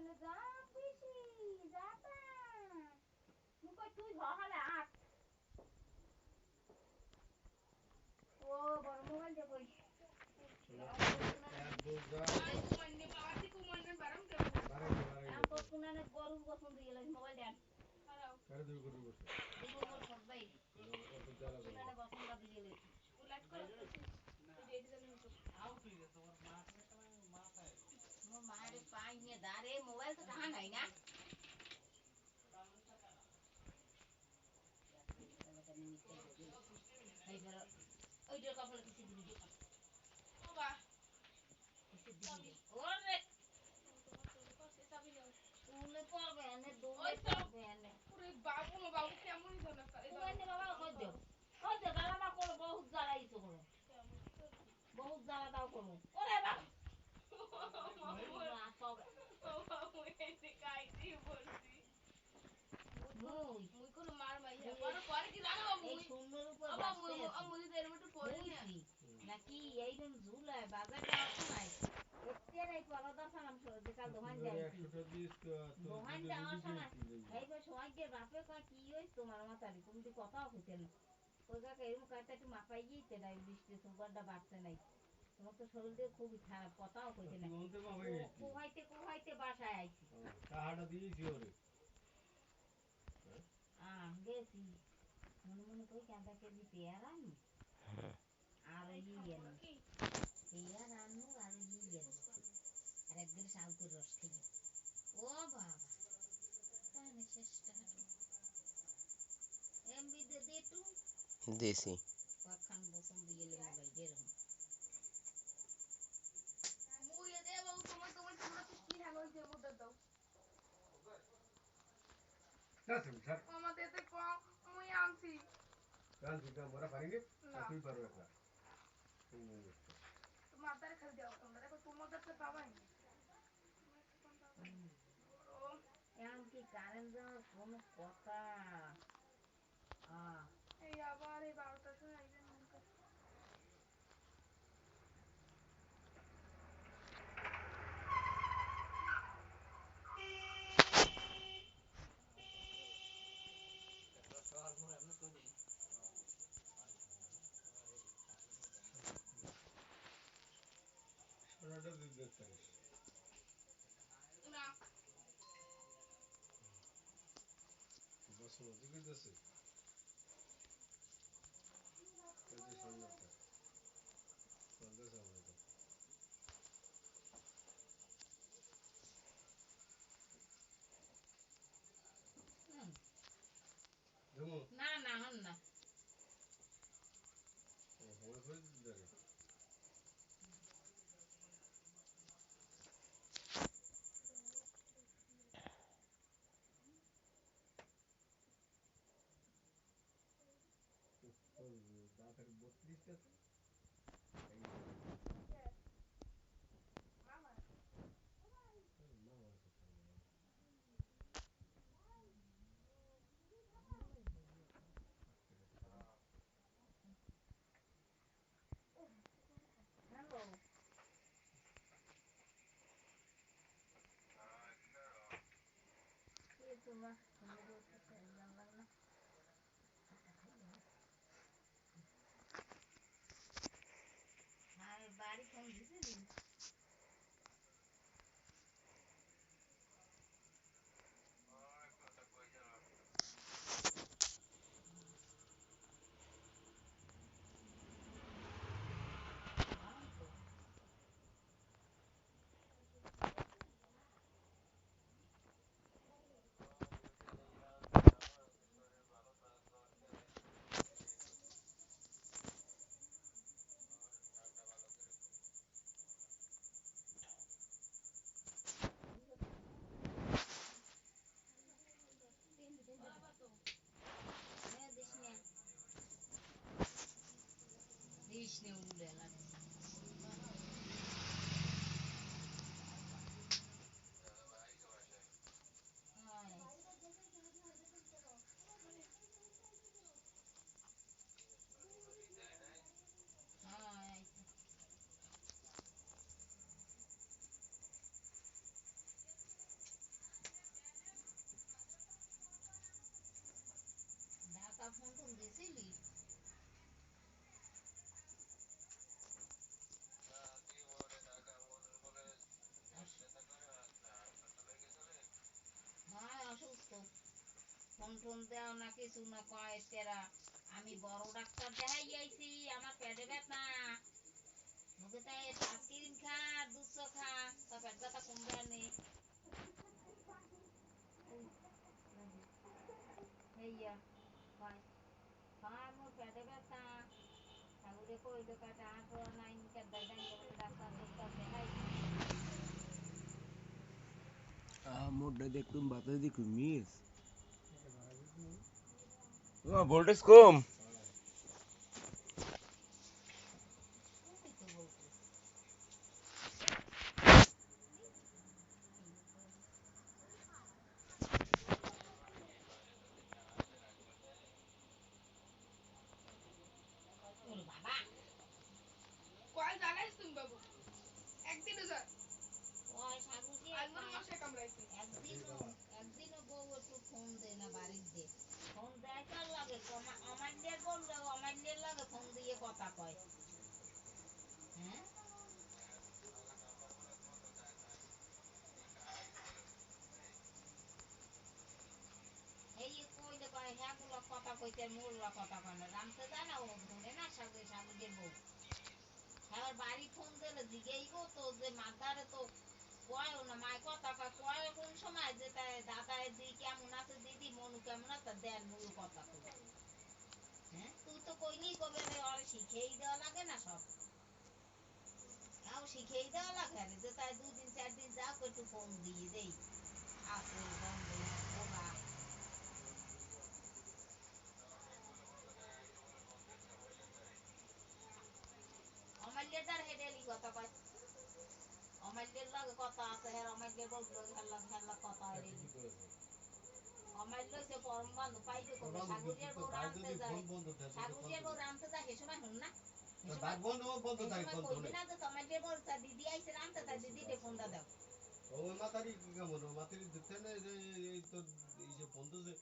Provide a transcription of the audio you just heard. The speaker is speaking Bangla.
কইলে যা পিসি যাবা মুই কই তুই হহালে আট ও বড় মোবাইল দে কই আম তো কুনানে গরু গোসল দিয়ে লই মোবাইল দেন কারে দুই গরু গোসল দুই গরু ফট ভাই অত জ্বালা কুনানে বসনটা দিয়ে লই উলাট করে তুই ডেট জানি আউ তুই তোমার মা থেকে মাথায় মোর মায়ের পাই নিয়ে দাঁড়ে মোবাইল তো টাকা নাই না ওইটার কপালে কিছু দিবি বাবা কিছু দিবি ওরে তুলে পড়বে এনে দৌড়ে পড়বে এনে ওরে বাবু না বাবু কেমন জানা করে এনে বাবা কই দে গালা না করো বহুত জ্বালাইছো করো বহুত জ্বালা দাও করো ওরে বাবা বাবু এনে কাইছি বলছি মুই কোন মার মাইয়া পরে কি জানো বাবু এই সুন্দর উপর বাবু আমুলি দের মত পড়ে নাকি এইরকম ঝুলায় বাজারে আসে নাই এতেরে পরদা সালাম সরতে কাল দোহান যাইছি দোহান যাওয়ার সময় এইবার সোয়াগের বাপে কয় কি হইছ তোমার মাতারি তুমি তো কথাও কইতে না কই কাকা এরকম কয়টা একটু মাপাই গিয়েছে না বৃষ্টি সুগারটা বাড়ছে নাই তোমার তো শরীর দিয়ে খুবই খারাপ কথাও কইতে না কোহাইতে বাসায় আইছি টাহাটা দিয়েছি ওরে গেছি মনে মনে কই কাঁদা কেজি পেয়ারা আনি আর পেয়ারা আনু আর আর একদিন শাউকের রস খাইয়া ও বাবা তাহলে চেষ্টা এমবি দে দে টু দেশি কখন বসন দিয়ে মোবাইল যেরকম মুই দে বাবু তোমার তোমরা কি হাল হইছে মোটা দাও দাসম স্যার আমাদের তো কম মুই আনছি কাল দিটা মোরা পারিনি তুই পারবে না তোমার দারে খালি দাও তোমরা দেখো তোমার দারে পাবাই এখন কি কারেন্ট যাওয়ার কোনো কথা এই আবার এই 12টার সময় আইবেন সোনাটা দিতে পারিস না বসো দিকে যাচ্ছে এই যে সোনাটা বন্ধ সামনে না না হন না হয়ে হয়ে ধরে দাঁতের 32টা হ্যালো কে তোমার জানলাম না আর বাড়ি ফোন দিছিলি দিস নে উড়ে লাগে ফোন টোন দেও না কিছু না কয় তেরা আমি বড় ডাক্তার দেখাই আইছি আমার পেটে ব্যথা মুখে তাই আইসক্রিম খা দুধ খা তো পেট ব্যথা কমবে নে হেইয়া কয় কয় মোর পেটে ব্যথা ঠাকুরে কইলো পেটে হাঁটো নাই কেদার ডাইন বলে ডাক্তার ডাক্তার দেখাইছি মোটটা দেখতুম বাতাস দেখুন মিস ভোল্টেজ কম তুমি তো বলতো ওরে বাবা কয় জানাইছ তুমি বাবু একদিনও যা ওই ঠাকুরজি আলমার মশাই কামড়াইছে একদিনও বউ একটু ফোন দে না বাড়ির দে ফোন দেয় কার লাগে অমান্যের বললে অমান্যের লাগে ফোন দিয়ে কথা কয় হ্যাঁ এই কইলে কয় হ্যাঁ গুলো কথা কইতে মোরলা কথা কয় না রামতে যায় না ও ধরে না সাগুদের বউ হ্যাঁ বাড়ি ফোন দিলে জিগেই গো তো যে মাথারে তো কয় না মায় কথা কয় কোন সময় যে তাই দাদায় দি কেমন আছে দিদি মনু কেমন আছে দেন মূল কথা কই হ্যাঁ তুই তো কইলি কবে রে আর শিখেই দেওয়া লাগে না সব তাও শিখেই দেওয়া লাগে রে যে তাই 2 দিন 4 দিন যাও একটু ফোন দিয়ে দেই আছে বন্ধ ওরা অমাল্যদার হেডেলি কথা কয় অমাল্যের লাগে কথা আছে হ্যাঁ অমাল্যের বললো হেল্লা কথা হেডেলি অমাল্য সে পরম বন্ধ পাইবে কবে সাগুজের বউ রামতে যায় সাগুজের বউ রামতে যায় সে সময় হুন না কইবে না যে তোমাদের বউ তা দিদি আইছে রামতে তা দিদি তে ফোন দাও ওই মাতারি কি কেমন মাতারি দেখতে না এই তো এই যে বন্ধু যে